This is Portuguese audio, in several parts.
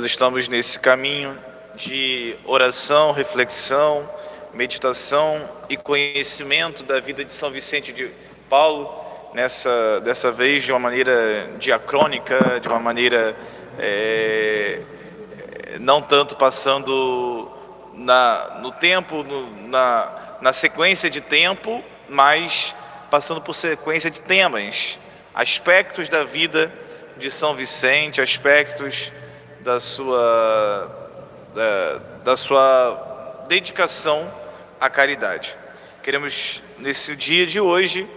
Nós estamos nesse caminho de oração, reflexão, meditação e conhecimento da vida de São Vicente de Paulo, dessa vez de uma maneira diacrônica, de uma maneira não tanto passando no tempo, na sequência de tempo, mas passando por sequência de temas, aspectos da vida de São Vicente, aspectos da sua dedicação à caridade. Queremos, nesse dia de hoje,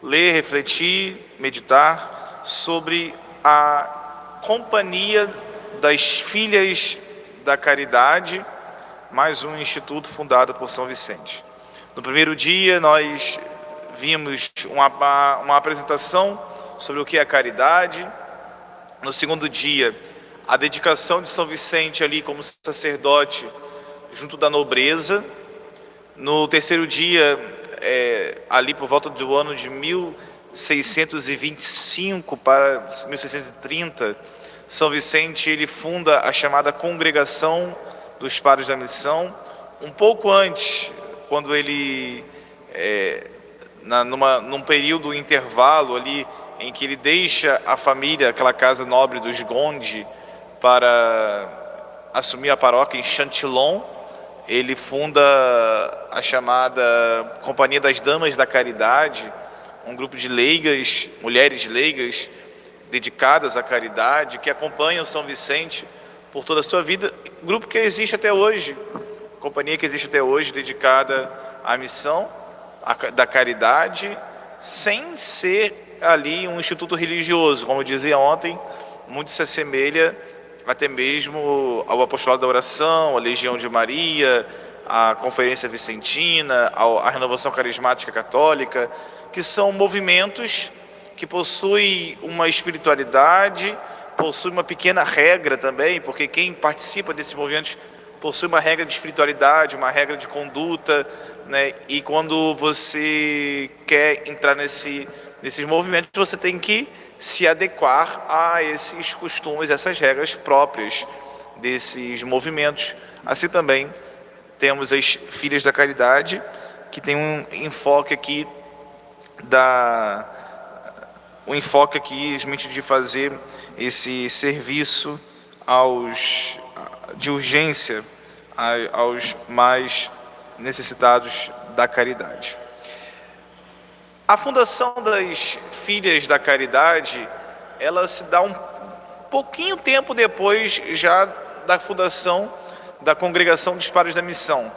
ler, refletir, meditar sobre a Companhia das Filhas da Caridade, mais um instituto fundado por São Vicente. No primeiro dia, nós vimos uma apresentação sobre o que é a caridade. No segundo dia, a dedicação de São Vicente ali como sacerdote junto da nobreza. No terceiro dia, ali por volta do ano de 1625 para 1630, São Vicente ele funda a chamada Congregação dos Padres da Missão. Um pouco antes, quando ele, num período intervalo ali, em que ele deixa a família, aquela casa nobre dos Gonde, para assumir a paróquia em Chantillon, ele funda a chamada Companhia das Damas da Caridade, um grupo de leigas, mulheres leigas, dedicadas à caridade, que acompanham São Vicente por toda a sua vida, grupo que existe até hoje, companhia que existe até hoje, dedicada à missão da caridade, sem ser ali um instituto religioso, como eu dizia ontem, muito se assemelha até mesmo ao Apostolado da Oração, à Legião de Maria, à Conferência Vicentina, à Renovação Carismática Católica, que são movimentos que possuem uma espiritualidade, possuem uma pequena regra também, porque quem participa desses movimentos possui uma regra de espiritualidade, uma regra de conduta, né? E quando você quer entrar nesses movimentos, você tem que se adequar a esses costumes, essas regras próprias desses movimentos. Assim também temos as Filhas da Caridade, que tem um enfoque aqui de fazer esse serviço de urgência aos mais necessitados da caridade. A fundação das Filhas da Caridade, ela se dá um pouquinho tempo depois já da fundação da Congregação dos Padres da Missão.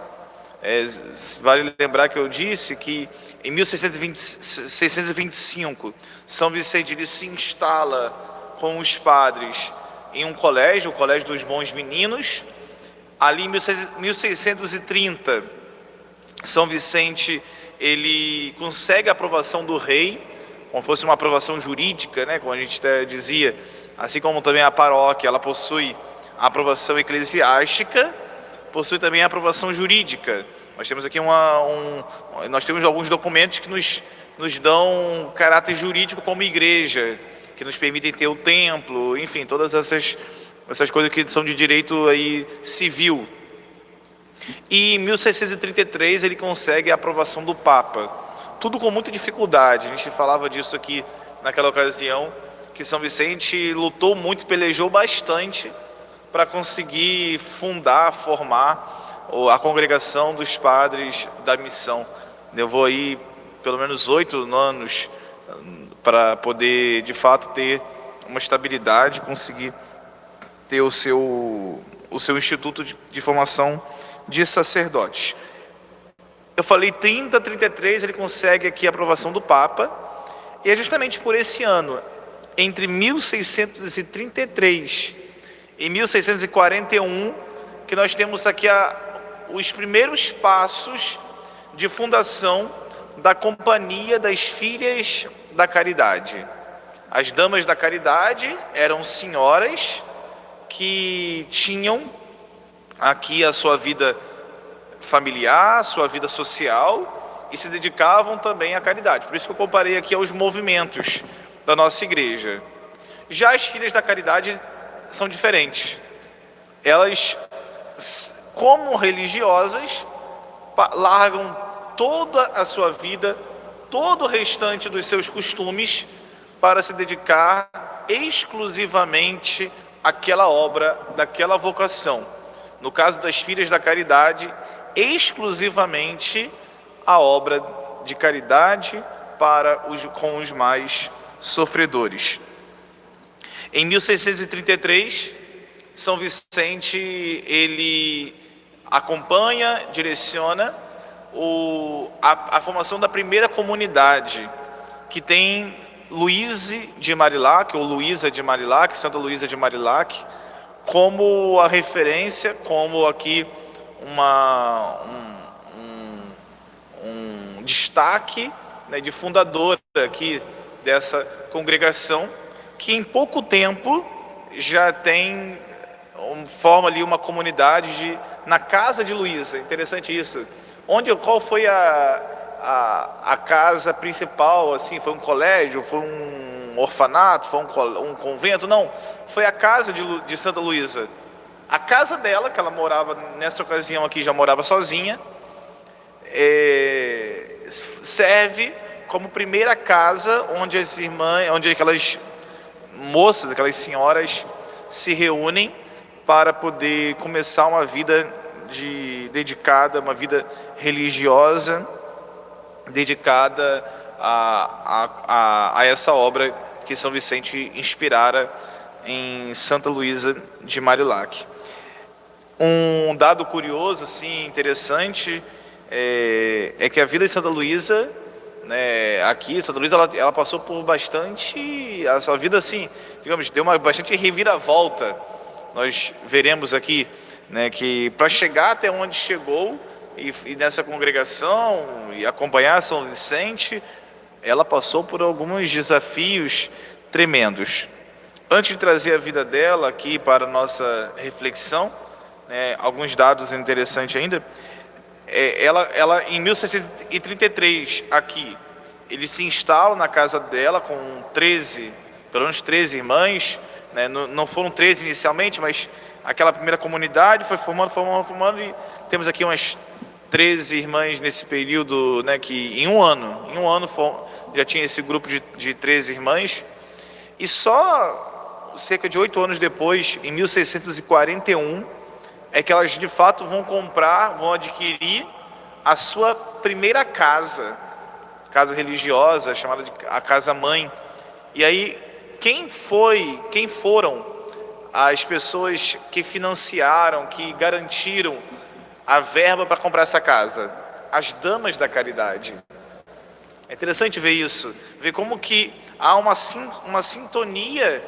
Vale lembrar que eu disse que em 1625, São Vicente ele se instala com os padres em um colégio, o Colégio dos Bons Meninos. Ali em 1630, São Vicente ele consegue a aprovação do rei, como fosse uma aprovação jurídica, né, como a gente até dizia, assim como também a paróquia, ela possui a aprovação eclesiástica, possui também a aprovação jurídica. Nós temos aqui nós temos alguns documentos que nos dão caráter jurídico como igreja, que nos permitem ter o templo, enfim, todas essas coisas que são de direito aí civil. E em 1633 ele consegue a aprovação do Papa, tudo com muita dificuldade. A gente falava disso aqui naquela ocasião, que São Vicente lutou muito, pelejou bastante para conseguir formar a Congregação dos Padres da Missão. Levou aí pelo menos 8 anos para poder de fato ter uma estabilidade, conseguir ter o seu instituto de formação de sacerdotes. Eu falei 33 ele consegue aqui a aprovação do Papa, e é justamente por esse ano, entre 1633 e 1641, que nós temos aqui os primeiros passos de fundação da Companhia das Filhas da Caridade. As Damas da Caridade eram senhoras que tinham aqui a sua vida familiar, a sua vida social, e se dedicavam também à caridade. Por isso que eu comparei aqui aos movimentos da nossa igreja. Já as Filhas da Caridade são diferentes. elas, como religiosas, largam toda a sua vida, todo o restante dos seus costumes, para se dedicar exclusivamente àquela obra, daquela vocação. No caso das Filhas da Caridade, exclusivamente a obra de caridade com os mais sofredores. Em 1633, São Vicente, ele acompanha, direciona a formação da primeira comunidade, que tem Luíse de Marillac, ou Luísa de Marillac, Santa Luísa de Marillac, como a referência, como aqui um destaque, né, de fundadora aqui dessa congregação, que em pouco tempo já forma ali uma comunidade na casa de Luísa. Interessante isso. Qual foi a casa principal? Assim, foi um colégio, foi um orfanato, foi um convento? Não, foi a casa de Santa Luísa. A casa dela, que ela morava nessa ocasião aqui, já morava sozinha, serve como primeira casa onde aquelas moças, aquelas senhoras se reúnem para poder começar uma vida dedicada, uma vida religiosa, dedicada a essa obra que São Vicente inspirara em Santa Luísa de Marillac. Um dado curioso, assim, interessante, é que a vida de Santa Luísa, né, aqui, Santa Luísa, ela passou por bastante, a sua vida, assim, digamos, deu bastante reviravolta. Nós veremos aqui, né, que para chegar até onde chegou, e nessa congregação, e acompanhar São Vicente, ela passou por alguns desafios tremendos. Antes de trazer a vida dela aqui para a nossa reflexão, né, alguns dados interessantes ainda, ela em 1633 aqui, ele se instala na casa dela com pelo menos 13 irmãs, né, não foram 13 inicialmente, mas aquela primeira comunidade foi formando, e temos aqui umas 13 irmãs nesse período, né, que em um ano já tinha esse grupo de 13 irmãs, e só cerca de 8 anos depois, em 1641, é que elas de fato vão adquirir a sua primeira casa religiosa, chamada de a Casa Mãe. E aí, quem foram as pessoas que financiaram, que garantiram a verba para comprar essa casa? As Damas da Caridade. É interessante ver isso, ver como que há uma sintonia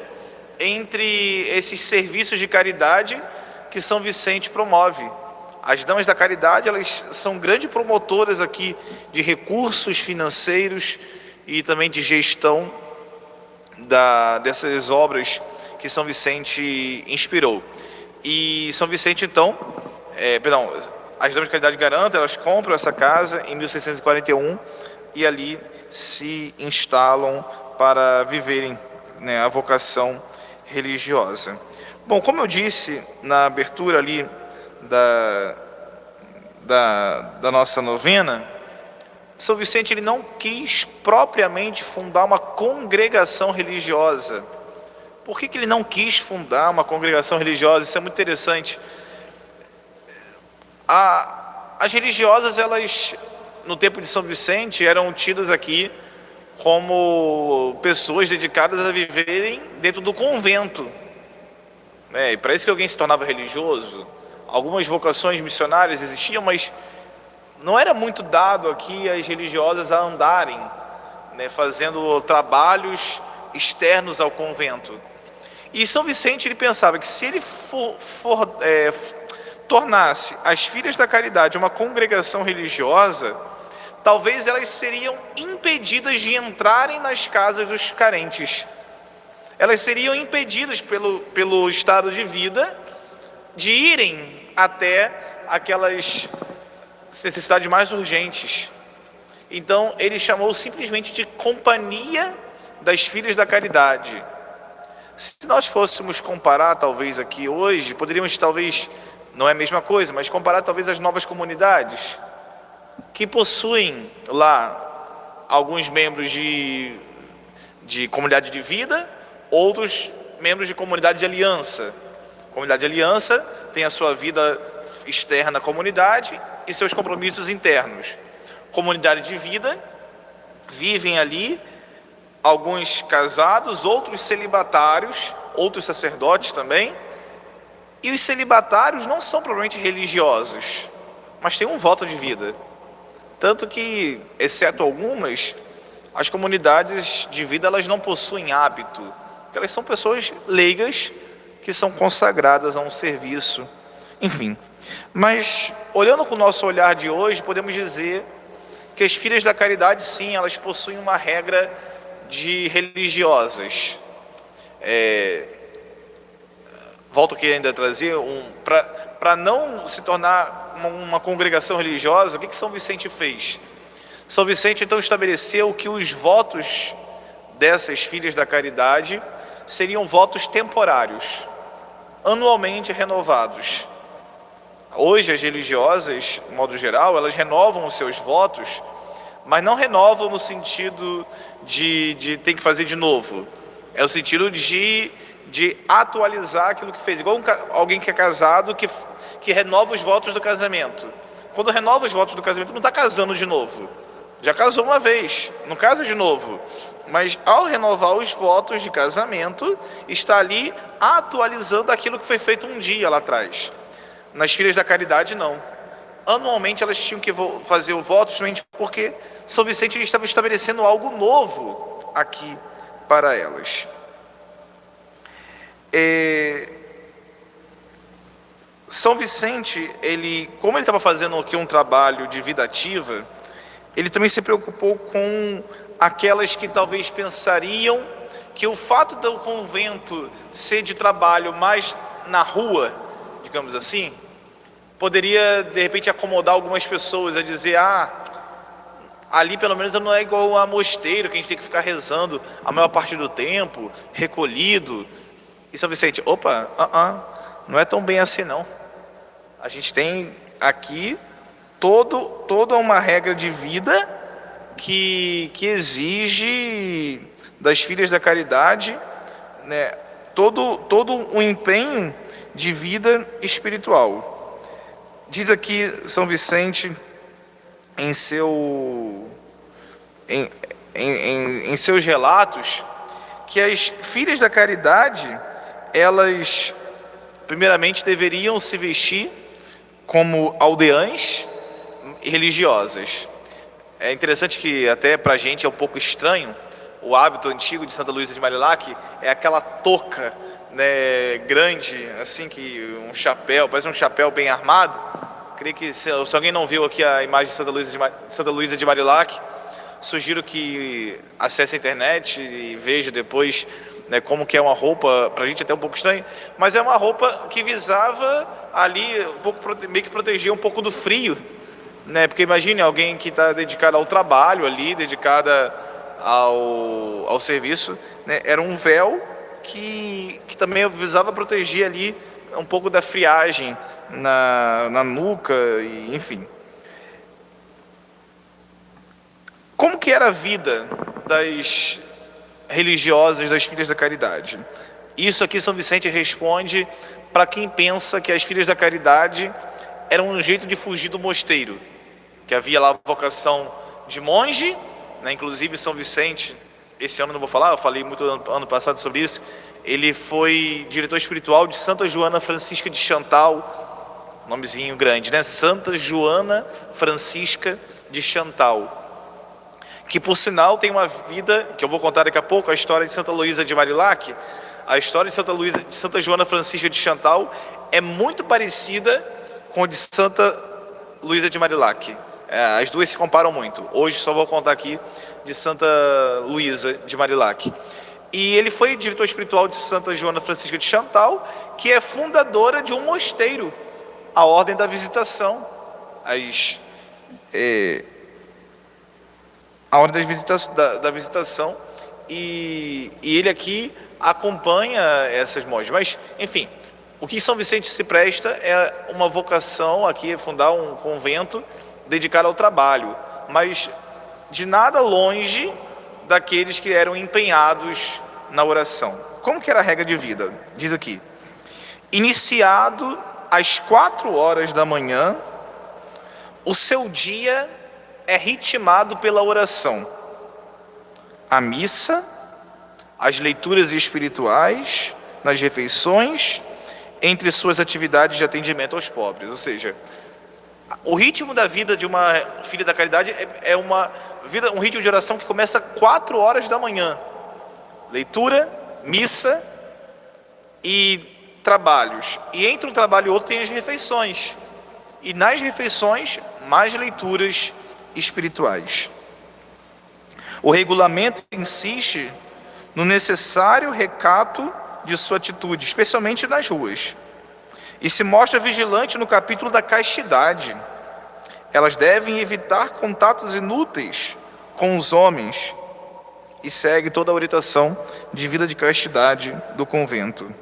entre esses serviços de caridade que São Vicente promove. As Damas da Caridade, elas são grandes promotoras aqui de recursos financeiros e também de gestão dessas obras que São Vicente inspirou. E São Vicente, então, as Damas da Caridade garantem, elas compram essa casa em 1641 e ali se instalam para viverem, né, a vocação religiosa. Bom, como eu disse na abertura ali da nossa novena, São Vicente, ele não quis propriamente fundar uma congregação religiosa. Por que ele não quis fundar uma congregação religiosa? Isso é muito interessante. As religiosas, elas, no tempo de São Vicente, eram tidas aqui como pessoas dedicadas a viverem dentro do convento. E para isso que alguém se tornava religioso. Algumas vocações missionárias existiam, mas não era muito dado aqui as religiosas a andarem, né, fazendo trabalhos externos ao convento. E São Vicente, ele pensava que se ele tornasse as Filhas da Caridade uma congregação religiosa, talvez elas seriam impedidas de entrarem nas casas dos carentes. Elas seriam impedidas pelo estado de vida de irem até aquelas necessidades mais urgentes. Então ele chamou simplesmente de Companhia das Filhas da Caridade. Se nós fôssemos comparar, talvez aqui hoje, poderíamos talvez, não é a mesma coisa, mas comparar talvez as novas comunidades, que possuem lá alguns membros de comunidade de vida, outros membros de comunidade de aliança. Comunidade de aliança tem a sua vida externa à comunidade e seus compromissos internos. Comunidade de vida, vivem ali alguns casados, outros celibatários, outros sacerdotes também. E os celibatários não são propriamente religiosos, mas têm um voto de vida. Tanto que, exceto algumas, as comunidades de vida elas não possuem hábito, porque elas são pessoas leigas que são consagradas a um serviço, enfim. Mas, olhando com o nosso olhar de hoje, podemos dizer que as filhas da caridade, sim, elas possuem uma regra de religiosas. Volto aqui ainda a trazer, para não se tornar uma congregação religiosa, o que São Vicente fez? São Vicente então estabeleceu que os votos dessas filhas da caridade seriam votos temporários, anualmente renovados. Hoje as religiosas, de modo geral, elas renovam os seus votos, mas não renovam no sentido de ter que fazer de novo. É o sentido de atualizar aquilo que fez. Igual alguém que é casado, que renova os votos do casamento. Quando renova os votos do casamento, não está casando de novo. Já casou uma vez, não casa de novo. Mas ao renovar os votos de casamento, está ali atualizando aquilo que foi feito um dia lá atrás. Nas filhas da caridade, não. Anualmente elas tinham que fazer o voto, justamente porque São Vicente estava estabelecendo algo novo aqui para elas. São Vicente, como ele estava fazendo aqui um trabalho de vida ativa, ele também se preocupou com aquelas que talvez pensariam que o fato do convento ser de trabalho mais na rua, digamos assim, poderia de repente acomodar algumas pessoas a dizer: ali pelo menos não é igual a mosteiro, que a gente tem que ficar rezando a maior parte do tempo, recolhido. E São Vicente, não é tão bem assim não. A gente tem aqui toda uma regra de vida que exige das filhas da caridade, né, todo um empenho de vida espiritual. Diz aqui São Vicente em seus relatos que as filhas da caridade, elas primeiramente deveriam se vestir como aldeãs religiosas. É interessante que até para a gente é um pouco estranho, o hábito antigo de Santa Luísa de Marilac é aquela touca, né, grande, assim, que um chapéu, parece um chapéu bem armado. Creio que se alguém não viu aqui a imagem de Santa Luísa de Marilac, sugiro que acesse a internet e veja depois, né, como que é uma roupa, para a gente até um pouco estranho, mas é uma roupa que visava ali, meio que proteger um pouco do frio, né, porque imagine alguém que está dedicado ao trabalho ali, dedicada ao serviço, né, era um véu que também visava proteger ali um pouco da friagem na nuca, e, enfim. Como que era a vida das religiosas, das filhas da caridade? Isso aqui São Vicente responde para quem pensa que as filhas da caridade eram um jeito de fugir do mosteiro, que havia lá a vocação de monge, né? Inclusive São Vicente, esse ano não vou falar, eu falei muito ano passado sobre isso, ele foi diretor espiritual de Santa Joana Francisca de Chantal, nomezinho grande, né? Santa Joana Francisca de Chantal, que por sinal tem uma vida, que eu vou contar daqui a pouco, a história de Santa Luísa de Marilac. A história de Santa Joana Francisca de Chantal é muito parecida com a de Santa Luísa de Marilac. As duas se comparam muito. Hoje só vou contar aqui de Santa Luísa de Marilac. E ele foi diretor espiritual de Santa Joana Francisca de Chantal, que é fundadora de um mosteiro, a Ordem da Visitação. A Ordem da Visitação. E ele aqui acompanha essas monjas. Mas, enfim, o que São Vicente se presta é uma vocação aqui, fundar um convento dedicado ao trabalho, mas de nada longe daqueles que eram empenhados na oração. Como que era a regra de vida? Diz aqui: iniciado às 4 horas da manhã, o seu dia é ritmado pela oração, a missa, as leituras espirituais, nas refeições, entre suas atividades de atendimento aos pobres. Ou seja, o ritmo da vida de uma filha da caridade é um ritmo de oração que começa às 4 horas da manhã. Leitura, missa e trabalhos. E entre um trabalho e outro tem as refeições. E nas refeições, mais leituras espirituais. O regulamento insiste no necessário recato de sua atitude, especialmente nas ruas. E se mostra vigilante no capítulo da castidade. Elas devem evitar contatos inúteis com os homens e segue toda a orientação de vida de castidade do convento.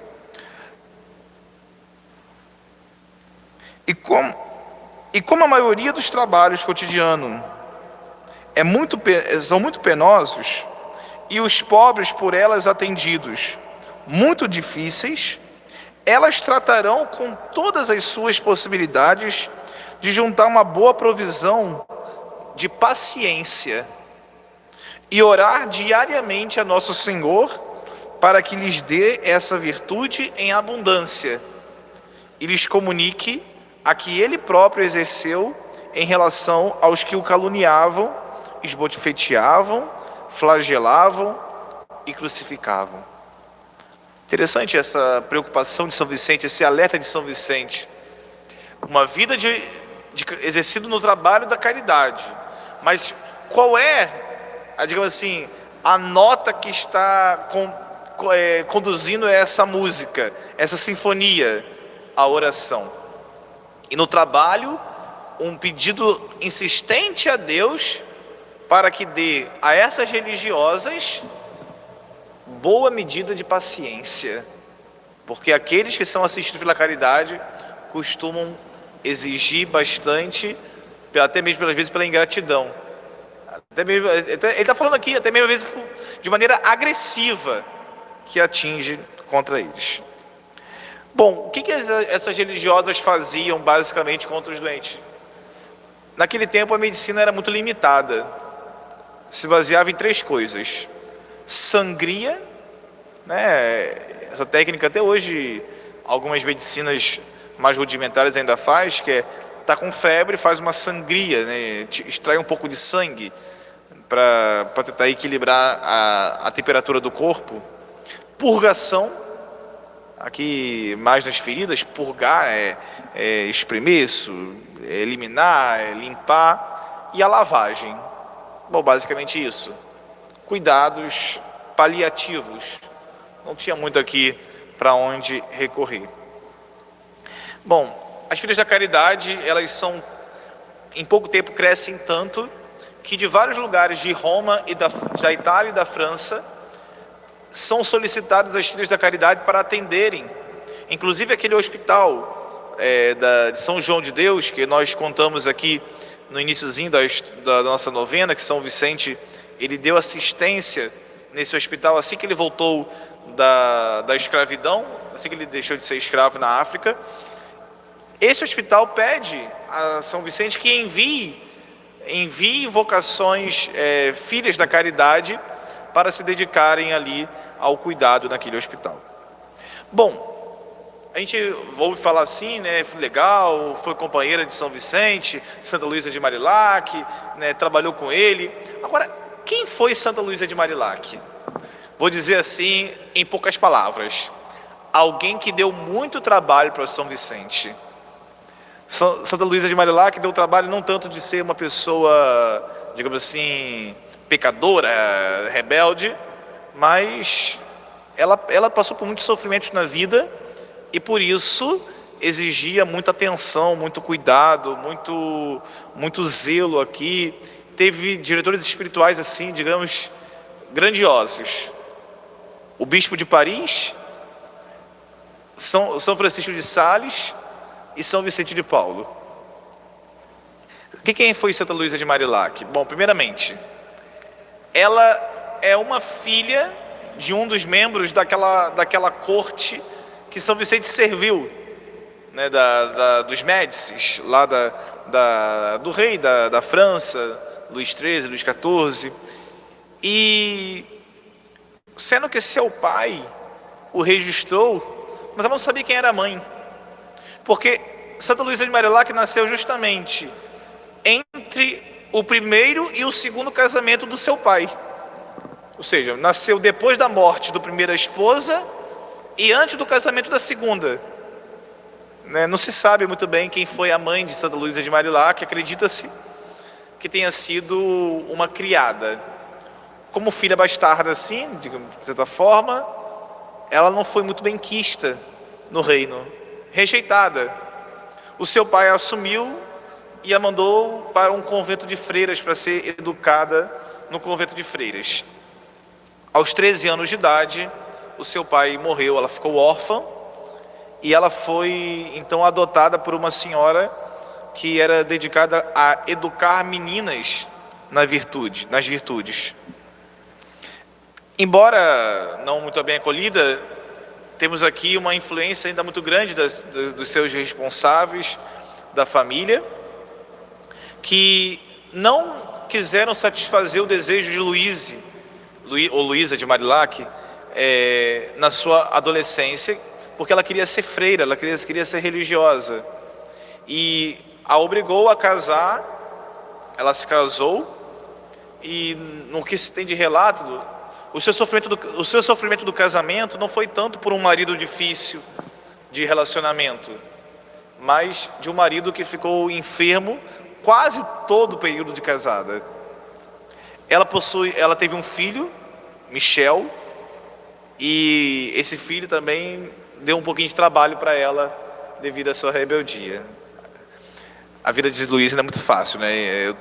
E como a maioria dos trabalhos cotidianos são muito penosos, e os pobres por elas atendidos muito difíceis, elas tratarão com todas as suas possibilidades de juntar uma boa provisão de paciência e orar diariamente a Nosso Senhor para que lhes dê essa virtude em abundância e lhes comunique a que Ele próprio exerceu em relação aos que o caluniavam, esbofeteavam, flagelavam e crucificavam. Interessante essa preocupação de São Vicente, esse alerta de São Vicente. Uma vida de exercido no trabalho da caridade. Mas qual é, digamos assim, a nota que está conduzindo essa música, essa sinfonia? A oração. E no trabalho, um pedido insistente a Deus para que dê a essas religiosas boa medida de paciência, porque aqueles que são assistidos pela caridade costumam exigir bastante, até mesmo pelas vezes pela ingratidão. Ele está falando aqui, até mesmo às vezes de maneira agressiva, que atinge contra eles. Bom, o que essas religiosas faziam basicamente contra os doentes? Naquele tempo a medicina era muito limitada, se baseava em 3 coisas: sangria, né? Essa técnica até hoje algumas medicinas mais rudimentares ainda faz, que é tá com febre, faz uma sangria, né? Extrai um pouco de sangue para tentar equilibrar a temperatura do corpo. Purgação, aqui mais nas feridas, purgar espremer isso, eliminar, limpar, e a lavagem. Bom, basicamente isso. Cuidados paliativos. Não tinha muito aqui para onde recorrer. Bom, as filhas da caridade, elas em pouco tempo crescem tanto que de vários lugares de Roma e da Itália e da França são solicitadas as filhas da caridade para atenderem, inclusive aquele hospital de São João de Deus, que nós contamos aqui no iniciozinho da nossa novena, que São Vicente, ele deu assistência nesse hospital assim que ele voltou da escravidão, assim que ele deixou de ser escravo na África. Esse hospital pede a São Vicente que envie vocações, filhas da caridade, para se dedicarem ali ao cuidado naquele hospital. Bom, a gente ouve falar assim, né? Legal, foi companheira de São Vicente, Santa Luísa de Marilac, né? Trabalhou com ele. Agora, quem foi Santa Luísa de Marilac? Vou dizer assim, em poucas palavras: alguém que deu muito trabalho para São Vicente. Santa Luísa de Marilac deu trabalho não tanto de ser uma pessoa, digamos assim, pecadora, rebelde, mas ela passou por muitos sofrimentos na vida e por isso exigia muita atenção, muito cuidado, muito zelo aqui. Teve diretores espirituais assim, digamos, grandiosos. o bispo de Paris, São Francisco de Sales e São Vicente de Paulo. Quem foi Santa Luísa de Marilac? Bom, primeiramente, ela é uma filha de um dos membros daquela corte que São Vicente serviu, né, dos Médicis, lá do rei da França, Luís XIII, Luís XIV. E sendo que seu pai o registrou, mas ela não sabia quem era a mãe, porque Santa Luísa de Marilac nasceu justamente entre o primeiro e o segundo casamento do seu pai. Ou seja, nasceu depois da morte da primeira esposa e antes do casamento da segunda. Não se sabe muito bem quem foi a mãe de Santa Luísa de Marilac. Acredita-se que tenha sido uma criada. Como filha bastarda, assim, de certa forma, ela não foi muito benquista no reino, rejeitada. O seu pai a assumiu e a mandou para um convento de freiras para ser educada no convento de freiras. Aos 13 anos de idade, o seu pai morreu, ela ficou órfã e ela foi então adotada por uma senhora que era dedicada a educar meninas nas virtudes. Embora não muito bem acolhida, temos aqui uma influência ainda muito grande dos seus responsáveis, da família, que não quiseram satisfazer o desejo de Luísa de Marilac na sua adolescência, porque ela queria ser freira, ela queria ser religiosa, e a obrigou a casar. Ela se casou, e no que se tem de relato, o seu sofrimento do casamento não foi tanto por um marido difícil de relacionamento, mas de um marido que ficou enfermo quase todo o período de casada. Ela teve um filho, Michel, e esse filho também deu um pouquinho de trabalho para ela devido à sua rebeldia. A vida de Luísa não é muito fácil, né?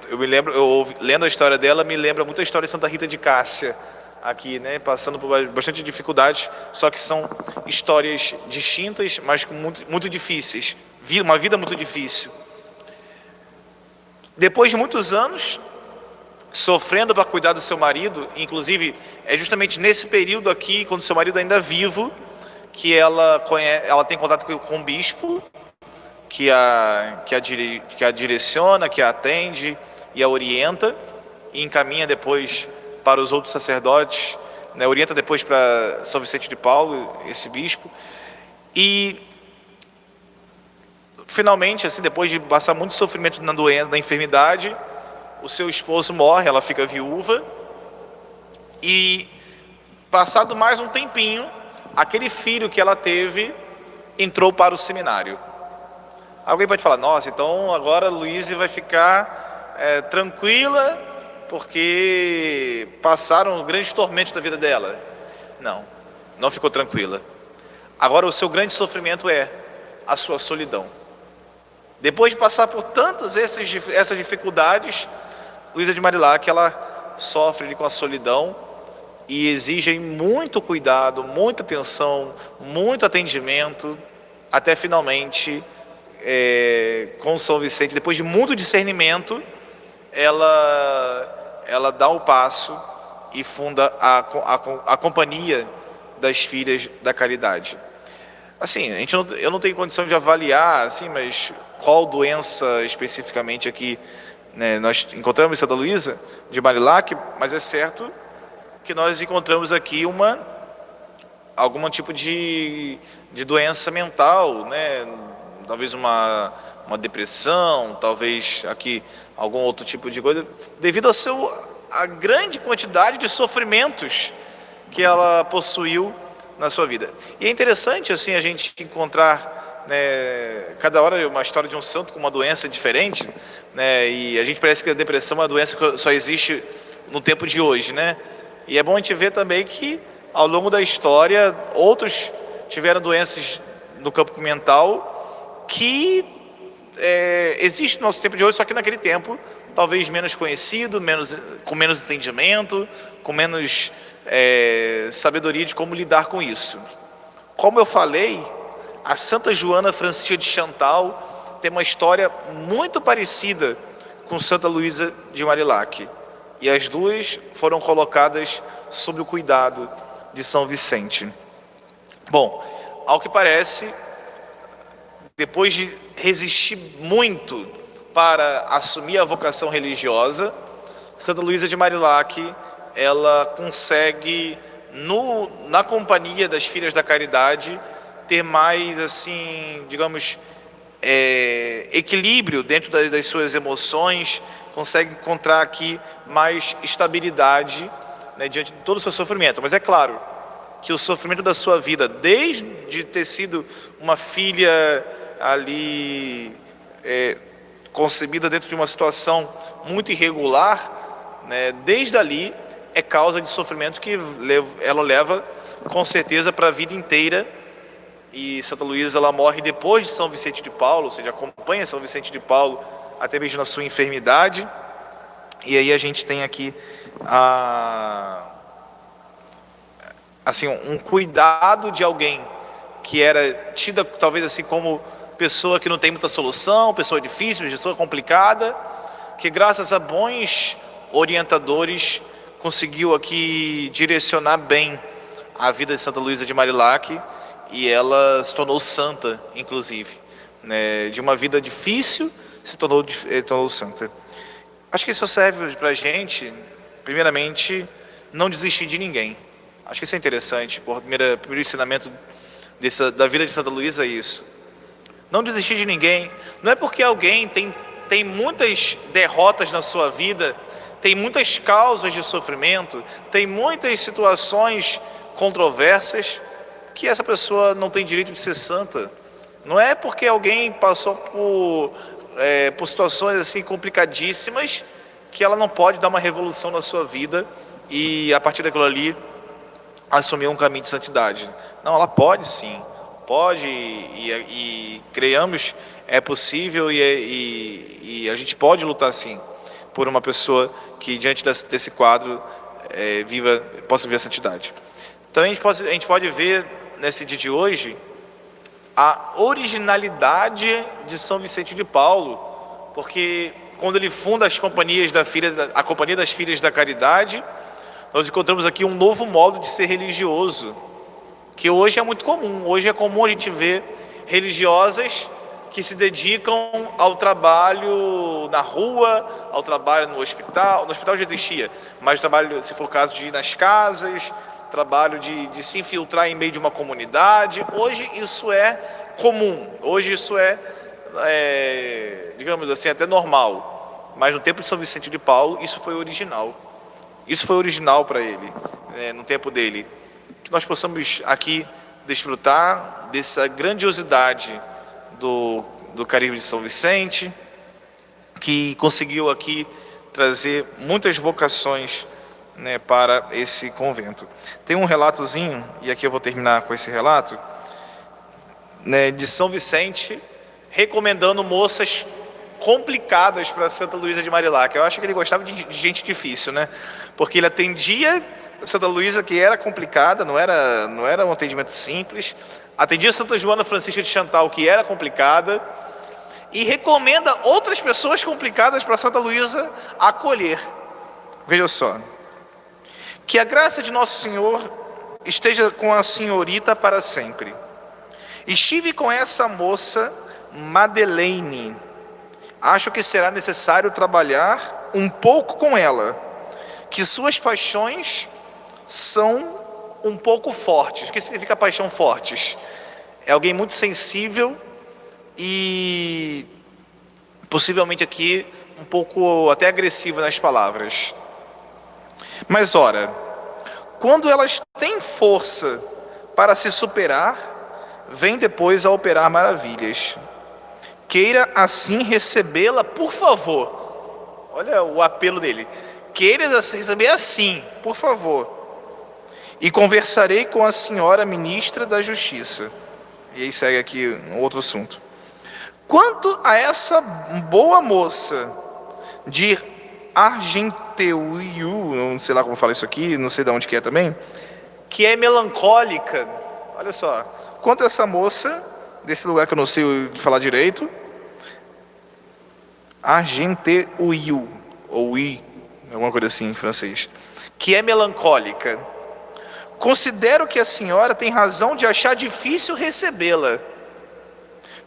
Lendo a história dela, me lembra muito a história de Santa Rita de Cássia, aqui, né? Passando por bastante dificuldades, só que são histórias distintas, mas muito difíceis. Uma vida muito difícil. Depois de muitos anos sofrendo para cuidar do seu marido, inclusive é justamente nesse período aqui, quando seu marido ainda é vivo, que ela tem contato com o bispo, que a direciona, que a atende e a orienta, e encaminha depois para os outros sacerdotes, né? Orienta depois para São Vicente de Paulo, esse bispo. E finalmente, assim, depois de passar muito sofrimento na doença, na enfermidade, o seu esposo morre, ela fica viúva, e passado mais um tempinho, aquele filho que ela teve entrou para o seminário. Alguém pode falar: nossa, então agora a Luísa vai ficar tranquila porque passaram grandes tormentos da vida dela. Não ficou tranquila. Agora o seu grande sofrimento é a sua solidão. Depois de passar por tantas essas dificuldades, Luísa de Marilac, ela sofre com a solidão e exige muito cuidado, muita atenção, muito atendimento, até finalmente, com São Vicente, depois de muito discernimento, ela dá o passo e funda a Companhia das Filhas da Caridade. Assim, eu não tenho condição de avaliar, assim, mas qual doença especificamente aqui, né, nós encontramos em Santa Luísa de Marilac, mas é certo que nós encontramos aqui algum tipo de doença mental, né? Talvez uma depressão, talvez aqui algum outro tipo de coisa, devido à grande quantidade de sofrimentos que ela possuiu na sua vida. E é interessante assim a gente encontrar, né, cada hora uma história de um santo com uma doença diferente, né, e a gente parece que a depressão é uma doença que só existe no tempo de hoje, né? E é bom a gente ver também que ao longo da história outros tiveram doenças no campo mental que existe no nosso tempo de hoje, só que naquele tempo talvez menos conhecido, com menos entendimento, com menos sabedoria de como lidar com isso. Como eu falei, a Santa Joana Francisca de Chantal tem uma história muito parecida com Santa Luísa de Marillac. E as duas foram colocadas sob o cuidado de São Vicente. Bom, ao que parece, depois de resistir muito para assumir a vocação religiosa, Santa Luísa de Marillac, ela consegue, na companhia das Filhas da Caridade, ter mais, assim, digamos, equilíbrio dentro das suas emoções, consegue encontrar aqui mais estabilidade, né, diante de todo o seu sofrimento. Mas é claro que o sofrimento da sua vida, desde ter sido uma filha ali concebida dentro de uma situação muito irregular, né, desde ali é causa de sofrimento que ela leva com certeza para a vida inteira. E Santa Luísa, ela morre depois de São Vicente de Paulo, ou seja, acompanha São Vicente de Paulo até mesmo na sua enfermidade. E aí a gente tem aqui assim, um cuidado de alguém que era tida talvez assim como pessoa que não tem muita solução, pessoa difícil, pessoa complicada, que graças a bons orientadores conseguiu aqui direcionar bem a vida de Santa Luísa de Marillac, e ela se tornou santa, inclusive, né? De uma vida difícil se tornou santa. Acho que isso serve para a gente, primeiramente, não desistir de ninguém. Acho que isso é interessante. O primeiro ensinamento da vida de Santa Luísa é isso. Não desistir de ninguém. Não é porque alguém tem muitas derrotas na sua vida, tem muitas causas de sofrimento, tem muitas situações controversas, que essa pessoa não tem direito de ser santa. Não é porque alguém passou por situações assim complicadíssimas que ela não pode dar uma revolução na sua vida e a partir daquilo ali assumir um caminho de santidade. Não, ela pode sim, pode, e creiamos, é possível, e a gente pode lutar sim por uma pessoa que diante desse quadro possa viver a santidade. Também a gente pode ver nesse dia de hoje a originalidade de São Vicente de Paulo, porque quando ele funda a Companhia das Filhas da Caridade, nós encontramos aqui um novo modo de ser religioso, que hoje é muito comum. Hoje é comum a gente ver religiosas que se dedicam ao trabalho na rua, ao trabalho no hospital. No hospital já existia, mas trabalho, se for o caso, de ir nas casas, trabalho de se infiltrar em meio de uma comunidade. Hoje isso é comum, hoje isso digamos assim, até normal. Mas no tempo de São Vicente de Paulo, isso foi original. Isso foi original para ele, no tempo dele. Que nós possamos aqui desfrutar dessa grandiosidade do carisma de São Vicente, que conseguiu aqui trazer muitas vocações, né, para esse convento. Tem um relatozinho, e aqui eu vou terminar com esse relato, né, de São Vicente recomendando moças complicadas para Santa Luísa de Marillac. Eu acho que ele gostava de gente difícil, né? Porque ele atendia Santa Luísa, que era complicada, não era um atendimento simples, atendia Santa Joana Francisca de Chantal, que era complicada, e recomenda outras pessoas complicadas para Santa Luísa acolher. Veja só: que a graça de Nosso Senhor esteja com a senhorita para sempre. Estive com essa moça Madeleine. Acho que será necessário trabalhar um pouco com ela, que suas paixões são um pouco fortes. O que significa paixão fortes? É alguém muito sensível e possivelmente aqui um pouco até agressivo nas palavras. Mas ora, quando elas têm força para se superar, vem depois a operar maravilhas. Queira assim recebê-la, por favor. Olha o apelo dele. Queira receber assim, por favor. E conversarei com a senhora ministra da Justiça. E aí segue aqui um outro assunto. Quanto a essa boa moça de Argenteuil, não sei lá como fala isso aqui, não sei de onde que é também. que é melancólica. Olha só, conta essa moça, desse lugar que eu não sei falar direito. Argenteuil, ou I, alguma coisa assim em francês. Que é melancólica. Considero que a senhora tem razão de achar difícil recebê-la,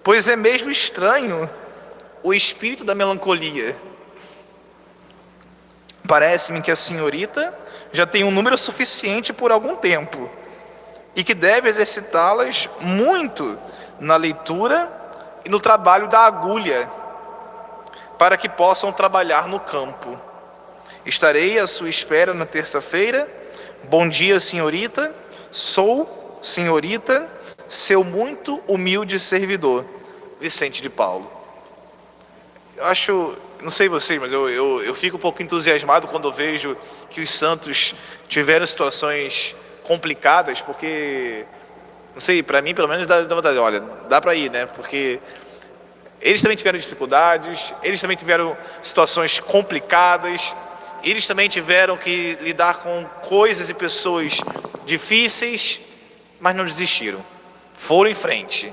pois é mesmo estranho O espírito da melancolia. Parece-me que a senhorita já tem um número suficiente por algum tempo e que deve exercitá-las muito na leitura E no trabalho da agulha, para que possam trabalhar no campo. Estarei à sua espera na terça-feira. Bom dia, senhorita. Sou, senhorita, seu muito humilde servidor, Vicente de Paulo. Eu acho, não sei vocês, mas eu fico um pouco entusiasmado quando eu vejo que os santos tiveram situações complicadas, porque, não sei, para mim pelo menos dá vontade, olha, dá para ir, né? Porque eles também tiveram dificuldades, eles também tiveram situações complicadas, eles também tiveram que lidar com coisas e pessoas difíceis, mas não desistiram. Foram em frente,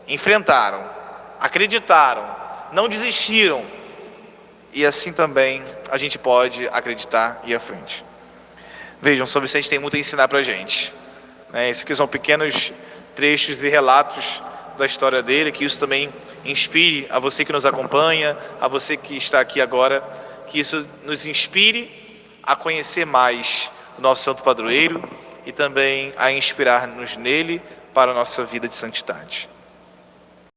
enfrentaram, acreditaram, não desistiram. E assim também a gente pode acreditar e ir à frente. Vejam, São Vicente tem muito a ensinar para a gente. Esses aqui são pequenos trechos e relatos da história dele, que isso também inspire a você que nos acompanha, a você que está aqui agora, que isso nos inspire a conhecer mais o nosso santo padroeiro e também a inspirar-nos nele para a nossa vida de santidade.